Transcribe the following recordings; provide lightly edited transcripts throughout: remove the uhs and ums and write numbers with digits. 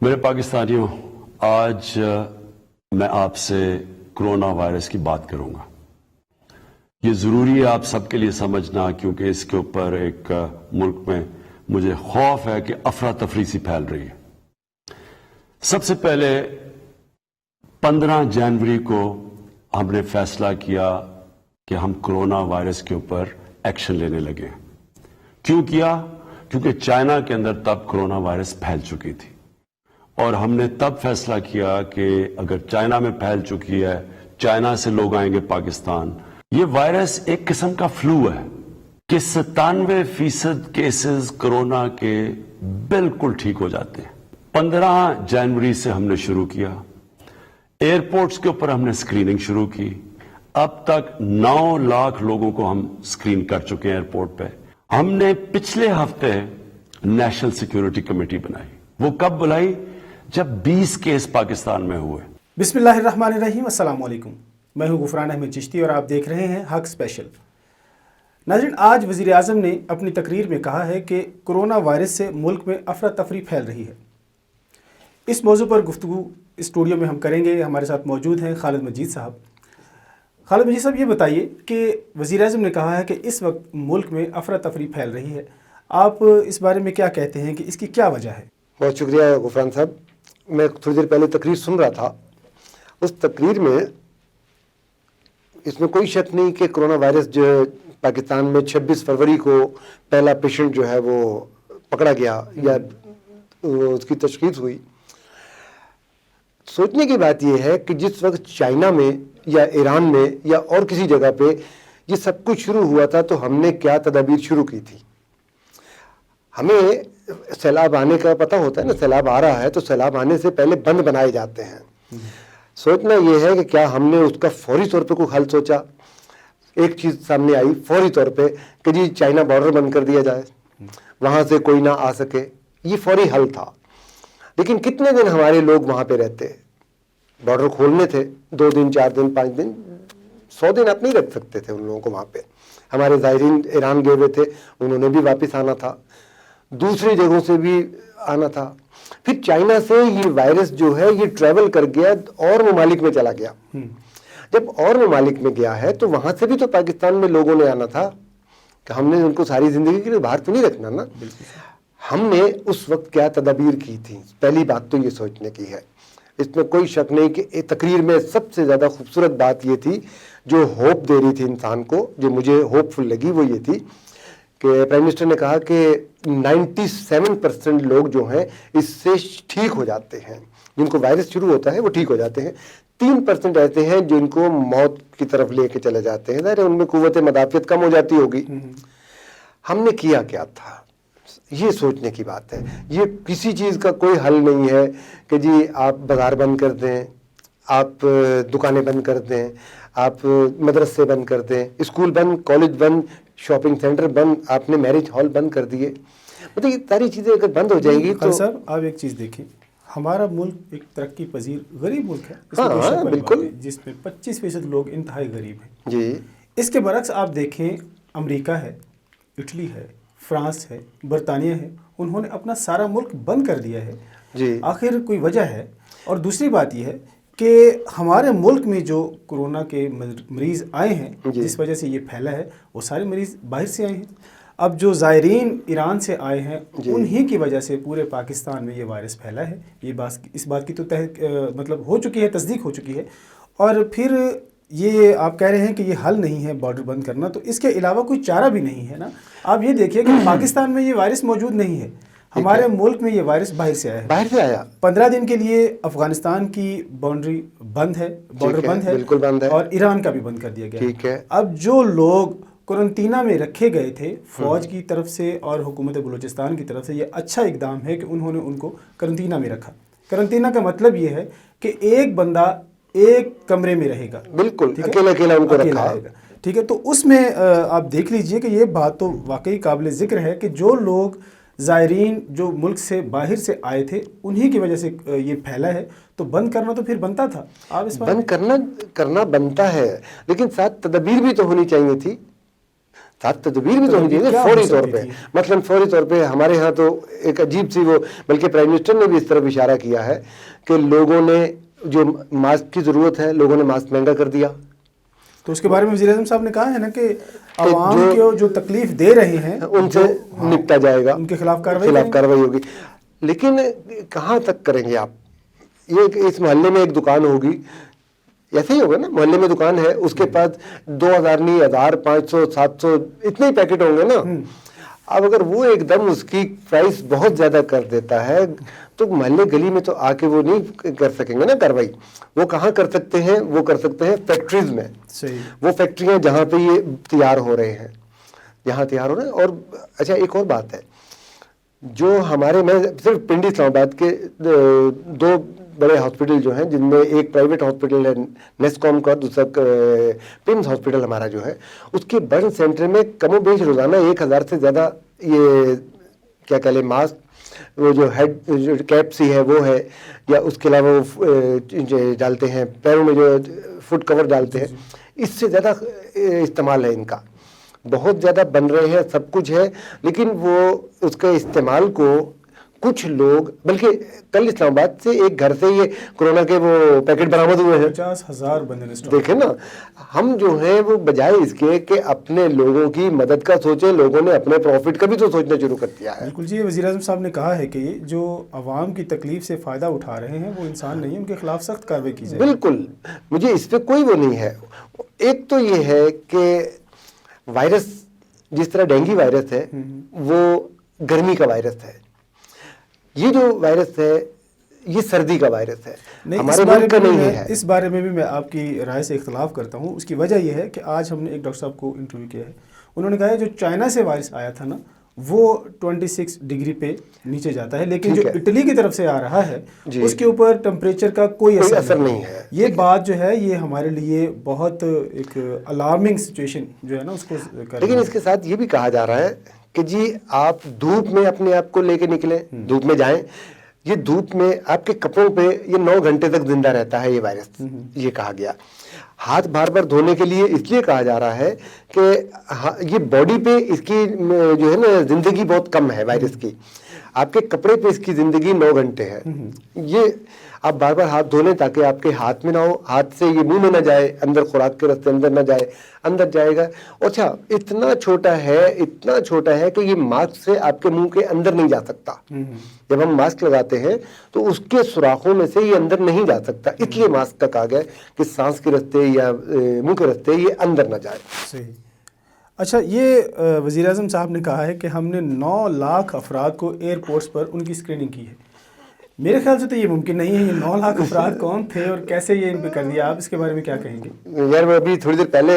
मेरे पाकिस्तानियों, आज मैं आपसे कोरोना वायरस की बात करूंगा। ये ज़रूरी है आप सबके लिए समझना, क्योंकि इसके ऊपर एक मुल्क में मुझे खौफ है कि अफरा तफरी सी फैल रही है। सबसे पहले 15 जनवरी को हमने फैसला किया कि हम कोरोना वायरस के ऊपर एक्शन लेने लगे। क्यों किया? क्योंकि चाइना के अंदर तब कोरोना वायरस फैल चुकी थी और हमने तब फैसला किया कि अगर चाइना में फैल चुकी है, चाइना से लोग आएंगे पाकिस्तान। ये वायरस एक किस्म का फ्लू है कि 97% केसेस कोरोना के बिल्कुल ठीक हो जाते हैं। 15 जनवरी से हमने शुरू किया। एयरपोर्ट्स के ऊपर हमने स्क्रीनिंग शुरू की। अब तक 9 लाख लोगों को हम स्क्रीन कर चुके हैं एयरपोर्ट पे। हमने पिछले हफ्ते नेशनल सिक्योरिटी कमेटी बनाई। वो कब बुलाई? जब 20 केस पाकिस्तान में हुए। बिस्मिल्लाहिर्रहमानिर्रहीम, अस्सलाम वालेकुम। मैं हूं गुफरान अहमद चिश्ती और आप देख रहे हैं हक स्पेशल। नाज़रीन, आज वज़ीर आज़म ने अपनी तकरीर में कहा है कि कोरोना वायरस से मुल्क में अफरा तफरी फैल रही है। इस मौजू पर गुफ्तगू स्टूडियो में हम करेंगे। हमारे साथ मौजूद हैं खालिद मजीद साहब। खालिद मजीद साहब, ये बताइए कि वज़ीर आज़म ने कहा है कि इस वक्त मुल्क में अफरा तफरी फैल रही है, आप इस बारे में क्या कहते हैं कि इसकी क्या वजह है? बहुत शुक्रिया गुफरान साहब। मैं थोड़ी देर पहले तकरीर सुन रहा था। उस तकरीर में इसमें कोई शक नहीं कि कोरोना वायरस जो है पाकिस्तान में 26 फरवरी को पहला पेशेंट जो है वो पकड़ा गया या उसकी तशखीस हुई। सोचने की बात यह है कि जिस वक्त चाइना में या ईरान में या और किसी जगह पे ये सब कुछ शुरू हुआ था तो हमने क्या तदाबीर शुरू की थी। हमें सैलाब आने का पता होता है ना, सैलाब आ रहा है तो सैलाब आने से पहले बंद बनाए जाते हैं। सोचना यह है कि क्या हमने उसका फौरी तौर पे कोई हल सोचा। एक चीज़ सामने आई फौरी तौर पे कि जी चाइना बॉर्डर बंद कर दिया जाए, वहाँ से कोई ना आ सके। ये फौरी हल था। लेकिन कितने दिन हमारे लोग वहाँ पे रहते? बॉर्डर खोलने थे 2 दिन 4 दिन 5 दिन 100 दिन आप नहीं रख सकते थे उन लोगों को वहाँ पे। हमारे ज़ायरीन ईरान गए हुए थे, उन्होंने भी वापस आना था, दूसरी जगहों से भी आना था। फिर चाइना से ये वायरस जो है ये ट्रैवल कर गया और ममालिक में चला गया। जब और ममालिक में गया है तो वहाँ से भी तो पाकिस्तान में लोगों ने आना था कि हमने उनको सारी ज़िंदगी के लिए बाहर तो नहीं रखना ना। हमने उस वक्त क्या तदाबीर की थी, पहली बात तो ये सोचने की है। इसमें कोई शक नहीं कि तकरीर में सबसे ज़्यादा खूबसूरत बात ये थी जो होप दे रही थी इंसान को, जो मुझे होपफुल लगी, वो ये थी कि प्राइम मिनिस्टर ने कहा कि 97% लोग जो हैं इससे ठीक हो जाते हैं। जिनको वायरस शुरू होता है वो ठीक हो जाते हैं। 3% ऐसे हैं जिनको मौत की तरफ लेके चले जाते हैं। उनमें कुव्वत मदाफियत कम हो जाती होगी। हमने किया क्या था, ये सोचने की बात है। ये किसी चीज़ का कोई हल नहीं है कि जी आप बाज़ार बंद कर दें, आप दुकानें बंद कर दें, आप मदरसे बंद कर दें, स्कूल बंद, कॉलेज बंद, शॉपिंग सेंटर बंद, आपने मैरिज हॉल बंद कर दिए। मतलब ये सारी चीज़ें अगर बंद हो जाएंगी तो सर आप एक चीज़ देखें, हमारा मुल्क एक तरक्की पजीर गरीब मुल्क है। हाँ बिल्कुल, जिसमें 25% लोग इंतहाई गरीब हैं जी। इसके बरक्स आप देखें, अमेरिका है, इटली है, फ्रांस है, बरतानिया है, उन्होंने अपना सारा मुल्क बंद कर दिया है जी। आखिर कोई वजह है? और दूसरी बात यह है कि हमारे मुल्क में जो कोरोना के मरीज़ आए हैं जिस वजह से ये फैला है, वो सारे मरीज़ बाहर से आए हैं। अब जो ज़ायरीन ईरान से आए हैं उन्हीं की वजह से पूरे पाकिस्तान में ये वायरस फैला है। ये बात, इस बात की तो मतलब हो चुकी है, तस्दीक हो चुकी है। और फिर ये आप कह रहे हैं कि ये हल नहीं है बॉर्डर बंद करना, तो इसके अलावा कोई चारा भी नहीं है ना। आप ये देखिए कि पाकिस्तान में ये वायरस मौजूद नहीं है, हमारे मुल्क में ये वायरस बाहर से आया है। बाहर से आया। 15 दिन के लिए अफगानिस्तान की बाउंड्री बंद है, बॉर्डर बंद है, बिल्कुल बंद है, और ईरान का भी बंद कर दिया गया। ठीक है। अब जो लोग क्वारंटीना में रखे गए थे फौज की तरफ से और हुकूमत बलूचिस्तान की तरफ से, ये अच्छा इकदाम है कि उन्होंने उनको क्वारंटीना में रखा। क्वारंटीना का मतलब ये है कि एक बंदा एक कमरे में रहेगा, बिल्कुल अकेला अकेला उनको रखा रहेगा। ठीक है, तो उसमें आप देख लीजिए कि ये बात तो वाकई काबिल ज़िक्र है कि जो लोग ज़ायरीन जो मुल्क से बाहर से आए थे उन्हीं की वजह से ये फैला है। तो बंद करना तो फिर बनता था। आप इस बंद करना बनता है, लेकिन साथ तदबीर भी तो होनी चाहिए थी। साथ तदबीर भी तो होनी चाहिए क्या फौरी हो तौर सकती पे। थी? मसलन फौरी तौर पे हमारे यहाँ तो एक अजीब सी वो, बल्कि प्राइम मिनिस्टर ने भी इस तरफ इशारा किया है कि लोगों ने जो मास्क की ज़रूरत है, लोगों ने मास्क महंगा कर दिया। तो उसके बारे में वज़ीर-ए-आज़म साहब ने कहा है ना कि आवाम को जो तकलीफ दे रहे हैं उनसे निपटा जाएगा, उनके खिलाफ कार्रवाई होगी। लेकिन कहाँ तक करेंगे आप? ये इस मोहल्ले में एक दुकान होगी, ऐसे ही होगा ना, मोहल्ले में दुकान है, उसके पास 2000 नहीं 1000 500 700 इतने ही पैकेट होंगे ना। अब अगर वो एकदम उसकी प्राइस बहुत ज्यादा कर देता है तो मोहल्ले गली में तो आके वो नहीं कर सकेंगे ना कार्रवाई। वो कहाँ कर सकते हैं? वो कर सकते हैं फैक्ट्रीज में। सही। वो फैक्ट्रियां जहाँ पे ये तैयार हो रहे हैं, यहाँ तैयार हो रहे हैं। और अच्छा एक और बात है, जो हमारे, मैं सिर्फ पिंडी इस्लामाबाद के दो बड़े हॉस्पिटल जो हैं, जिनमें एक प्राइवेट हॉस्पिटल है नेस्कॉम का, दूसरा पिम्स हॉस्पिटल हमारा जो है, उसके बर्न सेंटर में कमोबेश रोजाना 1000 से ज़्यादा ये क्या कह लें मास्क, वो जो हेड जो कैप सी है वो है, या उसके अलावा वो डालते हैं पैरों में, जो फुट कवर डालते हैं, इससे ज़्यादा इस्तेमाल है इनका, बहुत ज़्यादा बन रहे हैं, सब कुछ है। लेकिन वो उसके इस्तेमाल को कुछ लोग, बल्कि कल इस्लामाबाद से एक घर से ये कोरोना के वो पैकेट बरामद हुए हैं, 50,000 बंदे स्टॉक। देखें ना, हम जो हैं वो बजाय इसके कि अपने लोगों की मदद का सोचें, लोगों ने अपने प्रॉफिट का भी तो सोचना शुरू कर दिया है। बिल्कुल जी, वज़ीर-ए-आज़म साहब ने कहा है कि जो आवाम की तकलीफ से फ़ायदा उठा रहे हैं वो इंसान नहीं है, उनके खिलाफ सख्त कार्रवाई की जाए। बिल्कुल, मुझे इस पर कोई वो नहीं है। एक तो ये है कि वायरस, जिस तरह डेंगू वायरस है वो गर्मी का वायरस है, ये जो वायरस है ये सर्दी का वायरस है, हमारे मुल्क का नहीं है। इस बारे में भी मैं आपकी राय से इख्तलाफ करता हूँ। उसकी वजह यह है कि आज हमने एक डॉक्टर साहब को इंटरव्यू किया है, उन्होंने कहा है जो चाइना से वायरस आया था ना वो 26 डिग्री पे नीचे जाता है, लेकिन जो इटली की तरफ से आ रहा है उसके ऊपर टेम्परेचर का कोई असर नहीं है। ये बात जो है ये हमारे लिए बहुत एक अलार्मिंग सिचुएशन जो है ना उसको लेकिन इसके साथ ये भी कहा जा रहा है कि जी आप धूप में अपने आप को लेके निकले, धूप में जाएं, ये धूप में आपके कपड़ों पे ये 9 घंटे तक जिंदा रहता है ये वायरस, ये कहा गया। हाथ बार बार धोने के लिए इसलिए कहा जा रहा है कि ये बॉडी पे इसकी जो है ना जिंदगी बहुत कम है वायरस की, आपके कपड़े पे इसकी जिंदगी 9 घंटे है। ये आप बार बार हाथ धो लें ताकि आपके हाथ में ना हो, हाथ से ये मुंह में ना जाए, अंदर खुराक के रास्ते अंदर ना जाए, अंदर जाएगा। अच्छा इतना छोटा है कि ये मास्क से आपके मुंह के अंदर नहीं जा सकता। जब हम मास्क लगाते हैं तो उसके सुराखों में से ये अंदर नहीं जा सकता, इसलिए मास्क का कहा गया कि सांस के रास्ते या मुंह के रास्ते ये अंदर ना जाए। सही। अच्छा, ये वज़ीर-ए-आज़म साहब ने कहा है कि हमने 9 लाख अफराद को एयरपोर्ट्स पर उनकी स्क्रीनिंग की है। मेरे ख्याल से तो ये मुमकिन नहीं है। ये 9 लाख अफराद कौन थे और कैसे ये इन पे कर दिया, आप इसके बारे में क्या कहेंगे? यार मैं अभी थोड़ी देर पहले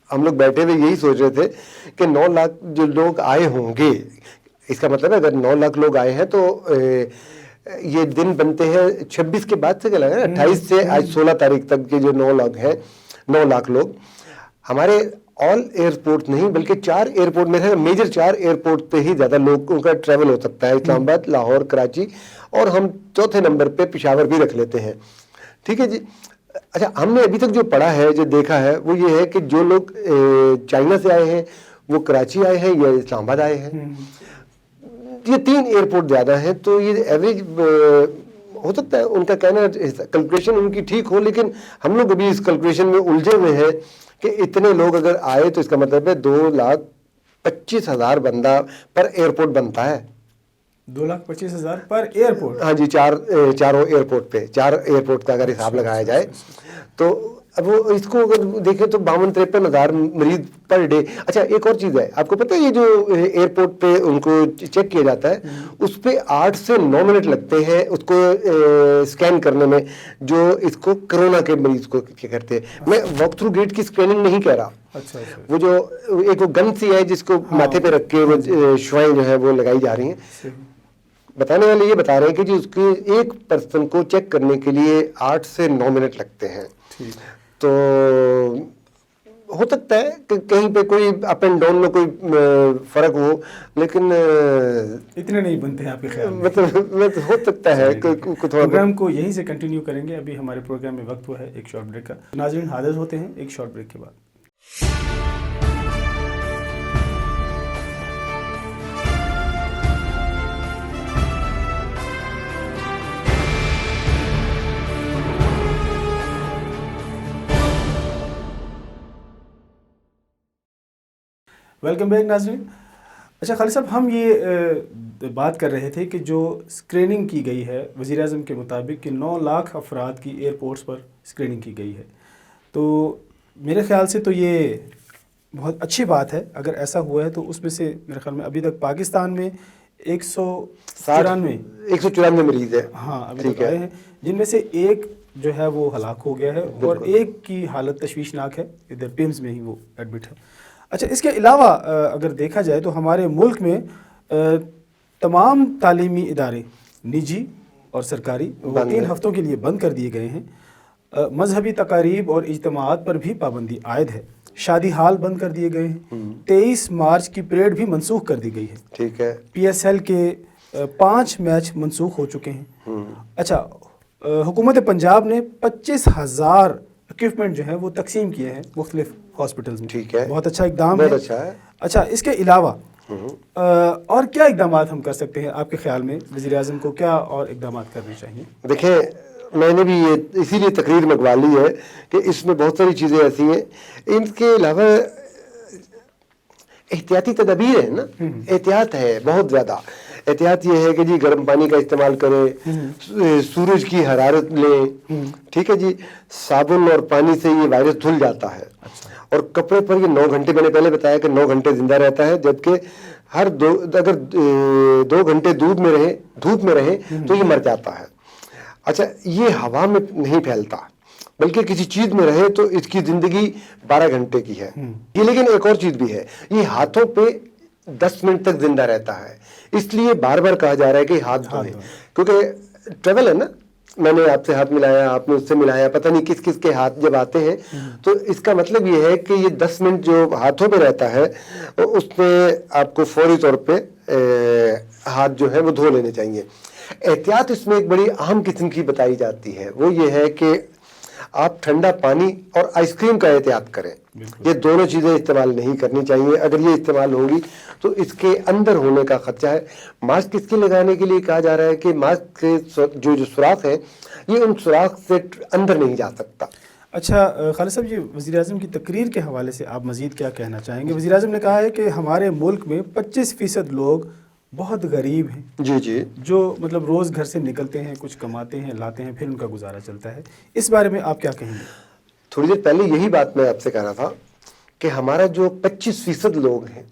हम लोग बैठे हुए यही सोच रहे थे कि 9 लाख जो लोग आए होंगे, इसका मतलब है अगर 9 लाख लोग आए हैं तो ये दिन बनते हैं 26 के बाद से, क्या लगा 28 से आज 16 तारीख तक के जो 9 लाख हैं, 9 लाख लोग हमारे ऑल एयरपोर्ट नहीं बल्कि 4 एयरपोर्ट में है, मेजर 4 एयरपोर्ट पे ही ज़्यादा लोगों का ट्रैवल हो सकता है, इस्लामाबाद, लाहौर, कराची, और हम चौथे नंबर पे पेशावर भी रख लेते हैं। ठीक है जी। अच्छा, हमने अभी तक जो पढ़ा है, जो देखा है, वो ये है कि जो लोग चाइना से आए हैं वो कराची आए हैं या इस्लामाबाद आए हैं, ये 3 एयरपोर्ट ज़्यादा हैं। तो ये एवरेज हो सकता है, उनका कहना कैलकुलेशन उनकी ठीक हो, लेकिन हम लोग अभी इस कैलकुलेशन में उलझे हुए हैं कि इतने लोग अगर आए तो इसका मतलब है 2,25,000 बंदा पर एयरपोर्ट बनता है। 2,25,000 पर एयरपोर्ट? हाँ जी, चारों एयरपोर्ट पे, 4 एयरपोर्ट का अगर हिसाब लगाया जाए तो अब वो इसको अगर देखें तो 52-53 मरीज पर डे। अच्छा एक और चीज़ है, आपको पता है ये जो एयरपोर्ट पे उनको चेक किया जाता है उस पे 8 से 9 मिनट लगते हैं उसको स्कैन करने में, जो इसको कोरोना के मरीज को क्या करते हैं। मैं वॉक थ्रू गेट की स्कैनिंग नहीं कह रहा। अच्छा। वो जो एक वो गन सी है जिसको माथे पे रख के वो शुआएं जो है वो लगाई जा रही हैं। बताने वाले ये बता रहे हैं कि जी उसके एक पर्सन को चेक करने के लिए 8 से 9 मिनट लगते हैं। तो हो सकता है कि कहीं पे कोई अप एंड डाउन में कोई फर्क हो, लेकिन इतने नहीं बनते हैं आपके ख्याल में? मतलब हो सकता है कि प्रोग्राम को यहीं से कंटिन्यू करेंगे। अभी हमारे प्रोग्राम में वक्त हुआ है एक शॉर्ट ब्रेक का। नाज़रीन हाजिर होते हैं एक शॉर्ट ब्रेक के बाद। वेलकम बैक नाज़रीन। अच्छा खालिद साहब, हम ये बात कर रहे थे कि जो स्क्रीनिंग की गई है वज़ीर आज़म के मुताबिक कि 9 लाख अफराद की एयरपोर्ट्स पर स्क्रीनिंग की गई है, तो मेरे ख़्याल से तो ये बहुत अच्छी बात है। अगर ऐसा हुआ है तो उसमें से मेरे ख्याल में अभी तक पाकिस्तान में 194 मरीज है, हाँ अभी तक आए हैं, जिनमें से एक जो है वो हलाक हो गया है और एक की हालत तशवीशनाक है, इधर पिम्स में ही वो एडमिट है। अच्छा, इसके अलावा अगर देखा जाए तो हमारे मुल्क में तमाम तालीमी इदारे निजी और सरकारी वो 3 हफ्तों के लिए बंद कर दिए गए हैं। मजहबी तकारीब और इज्तिमाआत पर भी पाबंदी आयद है। शादी हाल बंद कर दिए गए हैं। 23 मार्च की परेड भी मनसूख कर दी गई है। ठीक है। PSL के 5 मैच मनसूख हो चुके हैं। अच्छा, हुकूमत पंजाब ने 25,000 इक्विपमेंट जो है वो तकसीम किए हैं मुख्तलिफ हॉस्पिटल्स में। ठीक है, बहुत अच्छा इकदाम है। बहुत अच्छा है। अच्छा, इसके अलावा और क्या इकदाम हम कर सकते हैं आपके ख्याल में? वज़ीर आज़म को क्या और इकदाम करने चाहिए? देखें, मैंने भी ये इसीलिए तकरीर मंगवा ली है कि इसमें बहुत सारी चीज़ें ऐसी हैं। इनके अलावा एहतियाती तदबीर है ना, एहतियात है बहुत ज़्यादा। एहतियात ये है कि जी गर्म पानी का इस्तेमाल करें, सूरज की हरारत लें, ठीक है जी, साबुन और पानी से ये वायरस धुल जाता है। और कपड़े पर ये 9 घंटे, मैंने पहले बताया कि 9 घंटे जिंदा रहता है, जबकि अगर 2 घंटे धूप में रहे तो ये मर जाता है। अच्छा, ये हवा में नहीं फैलता बल्कि किसी चीज में रहे तो इसकी जिंदगी 12 घंटे की है ये। लेकिन एक और चीज भी है, ये हाथों पे 10 मिनट तक जिंदा रहता है, इसलिए बार बार कहा जा रहा है कि हाथ धोएं, क्योंकि ट्रेवल है ना, मैंने आपसे हाथ मिलाया, आपने उससे मिलाया, पता नहीं किस किस के हाथ जब आते हैं, तो इसका मतलब ये है कि ये 10 मिनट जो हाथों पे रहता है उसमें आपको फौरी तौर पे हाथ जो है वो धो लेने चाहिए। एहतियात इसमें एक बड़ी अहम किस्म की बताई जाती है, वो ये है कि आप ठंडा पानी और आइसक्रीम का एहतियात करें। ये दोनों चीज़ें इस्तेमाल नहीं करनी चाहिए। अगर ये इस्तेमाल होंगी तो इसके अंदर होने का खर्चा है। मास्क इसके लगाने के लिए कहा जा रहा है कि मास्क के जो सुराख है ये उन सुराख से अंदर नहीं जा सकता। अच्छा खालिद साहब, जी वज़ीर आज़म की तकरीर के हवाले से आप मज़ीद क्या कहना चाहेंगे? वज़ीर आज़म ने कहा है कि हमारे मुल्क में 25% लोग बहुत गरीब हैं, जी जी, जो मतलब रोज़ घर से निकलते हैं, कुछ कमाते हैं, लाते हैं, फिर उनका गुजारा चलता है। इस बारे में आप क्या कहेंगे? थोड़ी देर पहले यही बात मैं आपसे कह रहा था कि हमारा जो 25% लोग हैं,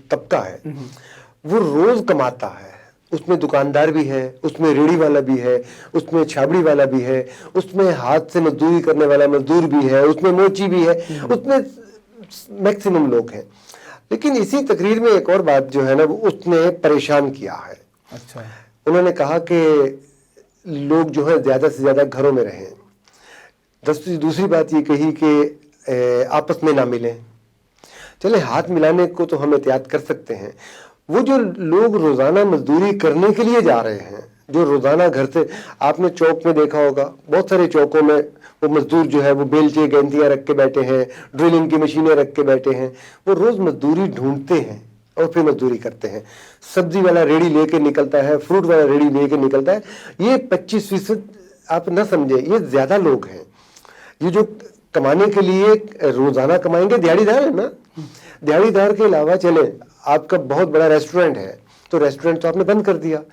तबका है, वो रोज़ कमाता है। उसमें दुकानदार भी है, उसमें रेड़ी वाला भी है, उसमें छाबड़ी वाला भी है, उसमें हाथ से मजदूरी करने वाला मजदूर भी है, उसमें मोची भी है, उसमें मैक्सिमम लोग हैं। लेकिन इसी तकरीर में एक और बात जो है ना, वो उसने परेशान किया है। अच्छा, उन्होंने कहा कि लोग जो है ज़्यादा से ज़्यादा घरों में रहें। दूसरी बात ये कही कि आपस में ना मिलें। चले, हाथ मिलाने को तो हम एहतियात कर सकते हैं। वो जो लोग रोज़ाना मजदूरी करने के लिए जा रहे हैं, जो रोज़ाना घर से, आपने चौक में देखा होगा, बहुत सारे चौकों में वो मजदूर जो है वो बेलचे गेंदियाँ रख के बैठे हैं, ड्रिलिंग की मशीनें रख के बैठे हैं। वो रोज़ मजदूरी ढूंढते हैं और फिर मजदूरी करते हैं। सब्जी वाला रेडी लेके निकलता है, फ्रूट वाला रेडी लेके निकलता है। ये 25% आप ना समझे, ये ज़्यादा लोग हैं। ये जो कमाने के लिए रोज़ाना कमाएंगे, दिहाड़ीदार है ना। दिहाड़ीदार के अलावा चले, आपका बहुत बड़ा रेस्टोरेंट है तो रेस्टोरेंट तो आपने बंद कर दिया।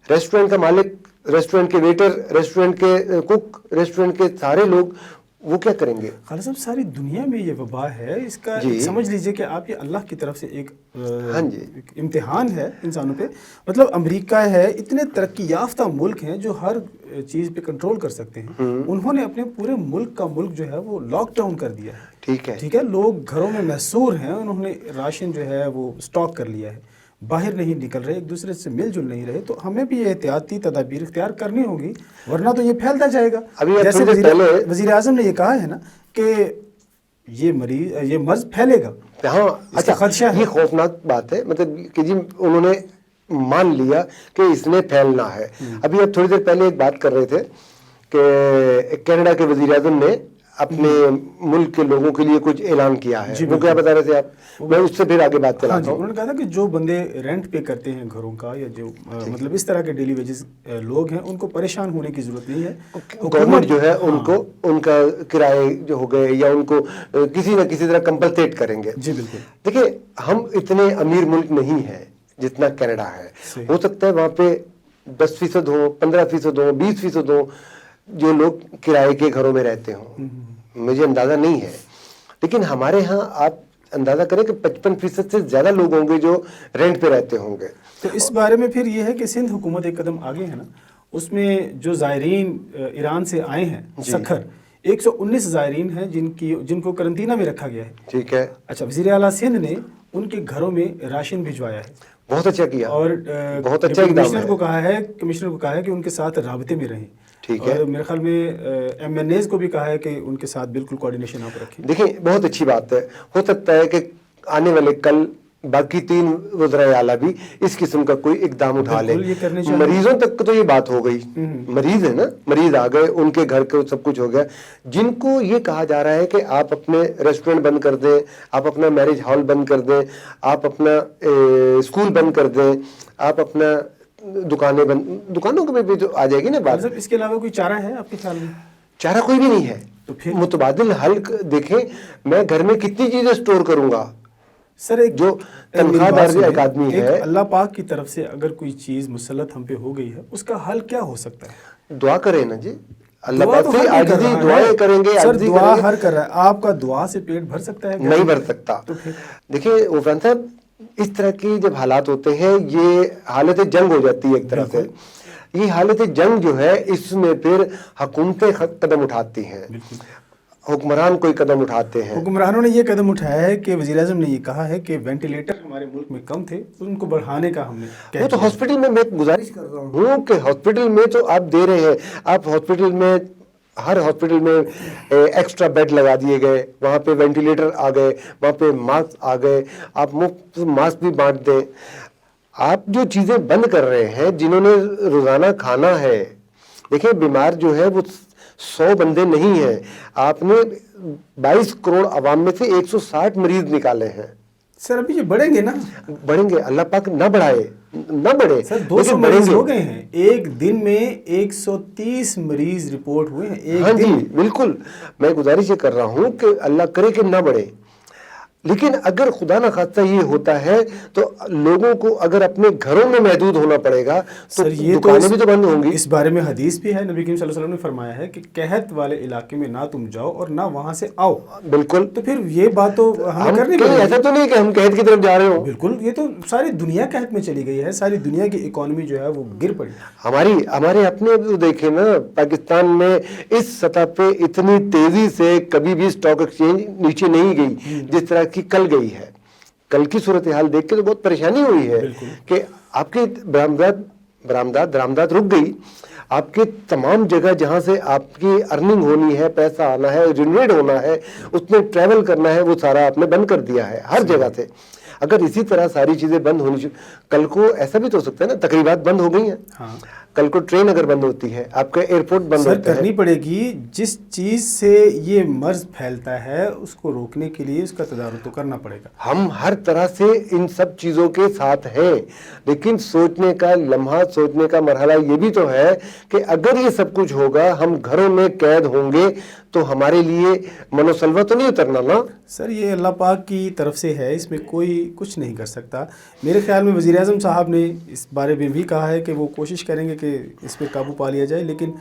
रेस्टोरेंट का मालिक, रेस्टोरेंट के वेटर, रेस्टोरेंट के कुक, रेस्टोरेंट के सारे लोग वो क्या करेंगे? खालिद साहब, सारी दुनिया में ये वबा है, इसका समझ लीजिए कि आप ये अल्लाह की तरफ से एक इम्तिहान है इंसानों पे। मतलब अमेरिका है, इतने तरक्की याफ्ता मुल्क हैं जो हर चीज़ पे कंट्रोल कर सकते हैं। उन्होंने अपने पूरे मुल्क का मुल्क जो है वो लॉकडाउन कर दिया है। ठीक है, लोग घरों में महसूर हैं, उन्होंने राशन जो है वो स्टॉक कर लिया है, बाहर नहीं निकल रहे, एक दूसरे से मिलजुल नहीं रहे। तो हमें भी एहतियाती तदाबीर इख्तियार करनी होगी, वरना तो ये फैलता जाएगा। जैसे वज़ीर आज़म ने ये कहा है ना कि ये मर्ज फैलेगा। हाँ, अच्छा, खदशा है। ये खौफनाक बात है, मतलब कि जी उन्होंने मान लिया कि इसने फैलना है। अभी आप थोड़ी देर पहले एक बात कर रहे थे कि कनाडा के वज़ीर आज़म ने اپنے ملک کے لوگوں کے لیے کچھ اعلان کیا ہے. وہ کیا بتا رہے تھے آپ؟ میں اس سے پھر آگے بات چلاتا ہوں. انہوں نے کہا تھا کہ جو بندے رینٹ پے کرتے ہیں گھروں کا یا جو مطلب اس طرح کے ڈیلی ویجز لوگ ہیں ان کو پریشان ہونے کی ضرورت نہیں ہے. گورنمنٹ جو ہے ان کو ان کا کرائے جو ہو گئے یا ان کو کسی نہ کسی طرح کمپنسیٹ کریں گے. جی بالکل. دیکھیں ہم اتنے امیر ملک نہیں ہیں جتنا کینیڈا ہے. ہو سکتا ہے وہاں پہ 10% ہو, 15% ہو, 20% ہو جو لوگ کرائے کے گھروں میں رہتے ہوں, مجھے اندازہ نہیں ہے. لیکن ہمارے ہاں آپ اندازہ کریں کہ 55% سے زیادہ لوگ ہوں گے جو رینٹ پہ رہتے ہوں گے. تو اس بارے میں پھر یہ ہے کہ سندھ حکومت ایک قدم آگے ہے نا, اس میں جو زائرین ایران سے آئے ہیں سکھر 119 زائرین ہیں جن کو قرنطینہ میں رکھا گیا ہے. ٹھیک ہے. اچھا, وزیر اعلیٰ سندھ نے ان کے گھروں میں راشن بھجوایا ہے. بہت اچھا کیا اور بہت اچھا کمشنر کو کہا ہے کہ ان کے ساتھ رابطے میں رہیں. ٹھیک ہے. اور میرے خیال میں ایم این ایز کو بھی کہا ہے کہ ان کے ساتھ بالکل کوارڈینیشن آپ رکھیں. دیکھیں بہت اچھی بات ہے. ہو سکتا ہے کہ آنے والے کل باقی 3 وزرائے اعلیٰ بھی اس قسم کا کوئی اقدام اٹھا لیں. مریضوں تک تو یہ بات ہو گئی, مریض ہے نا, مریض آ گئے, ان کے گھر کے سب کچھ ہو گیا. جن کو یہ کہا جا رہا ہے کہ آپ اپنے ریسٹورنٹ بند کر دیں, آپ اپنا میرج ہال بند کر دیں, آپ اپنا اسکول بند کر دیں, آپ اپنا دکانیں بند, دکانوں کو بھی تو آ جائے گی نا بات. اس کے علاوہ کوئی چارہ ہے آپ کے خیال میں؟ چارہ کوئی بھی نہیں ہے. تو پھر متبادل حل دیکھیں, میں گھر میں کتنی چیزیں سٹور کروں گا. سر ایک جو تنخواہ دار ایک آدمی ہے, اللہ پاک کی طرف سے اگر کوئی چیز مسلط ہم پہ ہو گئی ہے, اس کا حل کیا ہو سکتا ہے؟ دعا کریں نا جی, اللہ پاک سے عاجزی دعائیں کریں گے. سر دعا ہر کر رہا ہے, آپ کا دعا سے پیٹ بھر سکتا ہے؟ نہیں بھر سکتا. دیکھیں عرفان صاحب, اس طرح کی جب حالات ہوتے ہیں یہ حالت جنگ ہو جاتی ہے ایک طرح سے. یہ حالت جنگ جو ہے اس میں پھر حکومتیں قدم اٹھاتی ہیں, حکمران کوئی قدم اٹھاتے ہیں. حکمرانوں نے یہ قدم اٹھایا ہے کہ وزیر اعظم نے یہ کہا ہے کہ وینٹیلیٹر ہمارے ملک میں کم تھے, ان کو بڑھانے کا ہم نے وہ تو ہاسپٹل میں گزارش کر رہا ہوں کہ ہاسپٹل میں تو آپ دے رہے ہیں, آپ ہاسپٹل میں ہر ہاسپٹل میں ایکسٹرا بیڈ لگا دیے گئے, وہاں پہ وینٹیلیٹر آ گئے, وہاں پہ ماسک آ گئے, آپ مفت ماسک بھی بانٹ دیں. آپ جو چیزیں بند کر رہے ہیں, جنہوں نے روزانہ کھانا ہے, دیکھیں بیمار جو ہے وہ 100 بندے نہیں ہیں, آپ نے 22 کروڑ عوام میں سے 160 مریض نکالے ہیں. سر ابھی یہ بڑھیں گے نا؟ بڑھیں گے, اللہ پاک نہ بڑھائے, نہ بڑھے. سر 200 مریض ہو گئے ہیں, ایک دن میں 130 مریض رپورٹ ہوئے ہیں. ہاں جی بالکل, میں گزارش یہ کر رہا ہوں کہ اللہ کرے کہ نہ بڑھے. لیکن اگر خدا نہ خواستہ یہ ہوتا ہے تو لوگوں کو اگر اپنے گھروں میں محدود ہونا پڑے گا تو دکانیں بھی تو بند ہوں گی. اس بارے میں حدیث بھی ہے, نبی کریم صلی اللہ علیہ وسلم نے فرمایا ہے کہ قحط والے علاقے میں نہ تم جاؤ اور نہ وہاں سے آؤ. بالکل. تو پھر یہ بات تو ہمیں کرنی پڑے گی. ایسا تو نہیں کہ ہم قحط کی طرف جا رہے ہوں. بالکل, یہ تو ساری دنیا قحط میں چلی گئی ہے, ساری دنیا کی اکانومی جو ہے وہ گر پڑی. ہمارے اپنے دیکھیں نا, پاکستان میں اس سطح پہ اتنی تیزی سے کبھی بھی سٹاک ایکسچینج نیچے نہیں گئی جس طرح کی کل گئی ہے. کل کی صورتحال دیکھ کے تو بہت پریشانی ہوئی ہے کہ آپ کی درآمدات رک گئی. آپ کے تمام جگہ جہاں سے آپ کی ارننگ ہونی ہے, پیسہ آنا ہے, جنریٹ ہونا ہے, اس میں ٹریول کرنا ہے, وہ سارا آپ نے بند کر دیا ہے ہر جگہ سے. اگر اسی طرح ساری چیزیں بند ہونی چاہیے, کل کو ایسا بھی تو ہو سکتا ہے نا, تقریبات بند ہو گئی ہیں. کل کو ٹرین اگر بند ہوتی ہے, آپ کا ایئرپورٹ بند ہوتا ہے. کرنی پڑے گی. جس چیز سے یہ مرض پھیلتا ہے اس کو روکنے کے لیے اس کا تدارک تو کرنا پڑے گا. ہم ہر طرح سے ان سب چیزوں کے ساتھ ہیں, لیکن سوچنے کا لمحہ, سوچنے کا مرحلہ یہ بھی تو ہے کہ اگر یہ سب کچھ ہوگا, ہم گھروں میں قید ہوں گے تو ہمارے لیے منوسلوا تو نہیں اترنا نا. سر یہ اللہ پاک کی طرف سے ہے, اس میں کوئی کچھ نہیں کر سکتا. میرے خیال میں وزیر اعظم صاحب نے اس بارے میں بھی کہا ہے کہ وہ کوشش کریں گے کہ اس پہ قابو پا لیا جائے. لیکن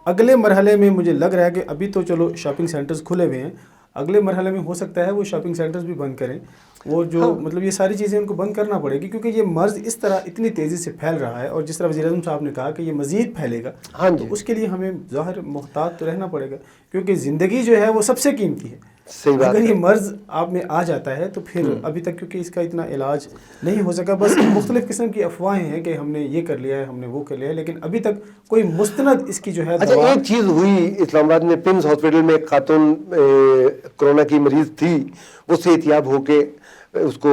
اگلے مرحلے میں مجھے لگ رہا ہے کہ ابھی تو چلو شاپنگ سینٹرز کھلے ہوئے ہیں, اگلے مرحلے میں ہو سکتا ہے وہ شاپنگ سینٹرز بھی بند کریں. وہ جو مطلب یہ ساری چیزیں ان کو بند کرنا پڑے گی, کیونکہ یہ مرض اس طرح اتنی تیزی سے پھیل رہا ہے, اور جس طرح وزیر اعظم صاحب نے کہا کہ یہ مزید پھیلے گا, تو اس کے لیے ہمیں ظاہر محتاط تو رہنا پڑے گا, کیونکہ زندگی جو ہے وہ سب سے قیمتی ہے. اگر یہ مرض آپ میں آ جاتا ہے تو پھر ابھی تک کیونکہ اس کا اتنا علاج نہیں ہو سکا, بس مختلف قسم کی افواہیں ہیں کہ ہم نے یہ کر لیا ہے, ہم نے وہ کر لیا ہے, لیکن ابھی تک کوئی مستند اس کی جو ہے. اچھا, ایک چیز ہوئی اسلام آباد میں, پمز ہاسپٹل میں ایک خاتون کورونا کی مریض تھی, وہ صحت یاب ہو کے اس کو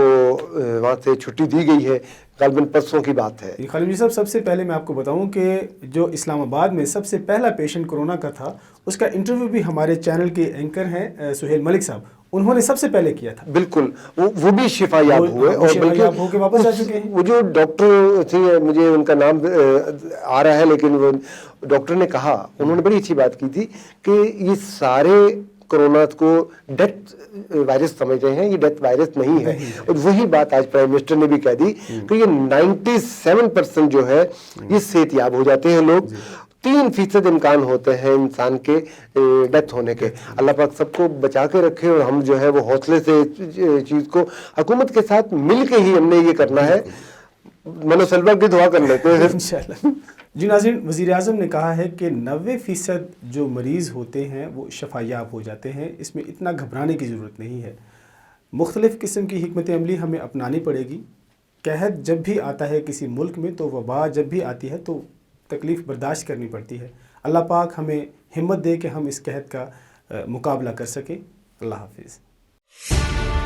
وہاں سے چھٹی دی گئی ہے. गालिबन परसों की बात है। खालिद साहब, सबसे पहले मैं आपको बताऊं कि जो इस्लामाबाद में सबसे पहला पेशेंट कोरोना का था, उसका इंटरव्यू भी हमारे चैनल के एंकर हैं सुहेल मलिक साहब, उन्होंने सबसे पहले किया था। बिल्कुल, वो भी शिफायाब हुए और शिफायाब होके वापस आ चुके हैं। वो जो डॉक्टर थे, मुझे उनका नाम आ रहा है, लेकिन वो डॉक्टर ने कहा, उन्होंने बड़ी अच्छी बात की थी कि ये सारे कोरोना को डेथ वायरस समझ रहे हैं, ये डेथ वायरस नहीं है। और वही बात आज प्राइम मिनिस्टर ने भी कह दी कि ये 97% जो है ये सेहतयाब हो जाते हैं लोग, 3% इम्कान होते हैं इंसान के डेथ होने के। अल्लाह पाक सबको बचा के रखे और हम जो है वो हौसले से चीज़ को हुकूमत के साथ मिल के ही हमने ये करना है। मनोसलवा की दुआ कर लेते हैं इंशाल्लाह। जी नाज़रीन, वज़ीर आज़म ने कहा है कि 90% जो मरीज़ होते हैं वो शफायाब हो जाते हैं, इसमें इतना घबराने की ज़रूरत नहीं है। मुख्तलिफ़ किस्म की हिकमत अमली हमें अपनानी पड़ेगी। कहत जब भी आता है किसी मुल्क में, तो वबा जब भी आती है तो तकलीफ़ बर्दाश्त करनी पड़ती है। अल्लाह पाक हमें हिम्मत दे कि हम इस कहत का मुकाबला कर सकें। अल्लाह हाफिज़।